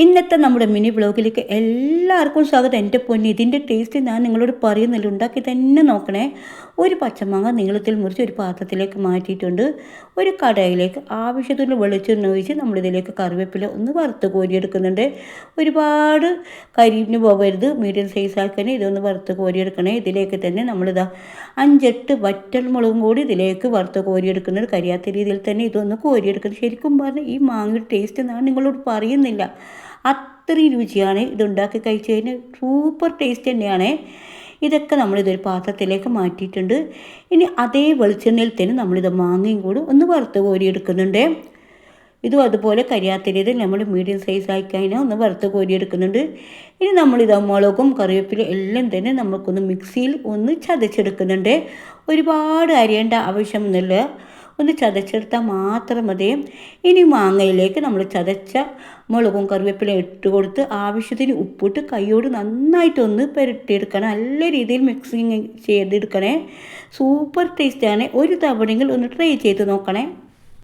ഇന്നത്തെ നമ്മുടെ മിനി വ്ളോഗിലേക്ക് എല്ലാവർക്കും സ്വാഗതം. എൻ്റെ പൊന്നി, ഇതിൻ്റെ ടേസ്റ്റ് ഞാൻ നിങ്ങളോട് പറയുന്നില്ല, ഉണ്ടാക്കി തന്നെ നോക്കണേ. ഒരു പച്ചമാങ്ങ നീളത്തിൽ മുറിച്ച് ഒരു പാത്രത്തിലേക്ക് മാറ്റിയിട്ടുണ്ട്. ഒരു കടായിലേക്ക് ആവശ്യത്തിന് വെളിച്ചെണ്ണ ഒഴിച്ച് നമ്മളിതിലേക്ക് കറിവേപ്പില ഒന്ന് വറുത്ത് കോരിയെടുക്കുന്നുണ്ട്. ഒരുപാട് കരിഞ്ഞു പോകരുത്, മീഡിയം സൈസ് ആക്കണേ. ഇതൊന്ന് വറുത്ത് കോരിയെടുക്കണേ. ഇതിലേക്ക് തന്നെ നമ്മളിതാ 5-8 വറ്റൽ മുളകും കൂടി ഇതിലേക്ക് വറുത്ത് കോരിയെടുക്കുന്നത്. കരിയാത്ത രീതിയിൽ തന്നെ ഇതൊന്ന് കോരിയെടുക്കുന്നത്. ശരിക്കും പറഞ്ഞാൽ ഈ മാങ്ങയുടെ ടേസ്റ്റ് ഞാൻ നിങ്ങളോട് പറയുന്നില്ല, അത്രയും രുചിയാണ്. ഇതുണ്ടാക്കി കഴിച്ച് കഴിഞ്ഞാൽ സൂപ്പർ ടേസ്റ്റ് തന്നെയാണ്. ഇതൊക്കെ നമ്മളിതൊരു പാത്രത്തിലേക്ക് മാറ്റിയിട്ടുണ്ട്. ഇനി അതേ വെളിച്ചെണ്ണയിൽ തന്നെ നമ്മളിത് മാങ്ങയും കൂടി ഒന്ന് വറുത്ത് കോരിയെടുക്കുന്നുണ്ട്. ഇതും അതുപോലെ കരിയാത്ത രീതിയിൽ നമ്മൾ മീഡിയം സൈസ് ആയി കഴിഞ്ഞാൽ ഒന്ന് വറുത്ത് കോരിയെടുക്കുന്നുണ്ട്. ഇനി നമ്മളിത് മുളകും കറിവേപ്പിലും എല്ലാം തന്നെ നമുക്കൊന്ന് മിക്സിയിൽ ഒന്ന് ചതച്ചെടുക്കുന്നുണ്ട്. ഒരുപാട് അരിയേണ്ട ആവശ്യമൊന്നുമില്ല, ഒന്ന് ചതച്ചെടുത്താൽ മാത്രം മതി. ഇനി മാങ്ങയിലേക്ക് നമ്മൾ ചതച്ച മുളകും കറിവേപ്പിലയും ഇട്ട് കൊടുത്ത് ആവശ്യത്തിന് ഉപ്പിട്ട് കൈയോട് നന്നായിട്ടൊന്ന് പുരട്ടിയെടുക്കണം. നല്ല രീതിയിൽ മിക്സിങ് ചെയ്തെടുക്കണേ. സൂപ്പർ ടേസ്റ്റാണ്. ഒരു തവണയെങ്കിൽ ഒന്ന് ട്രൈ ചെയ്ത് നോക്കണേ.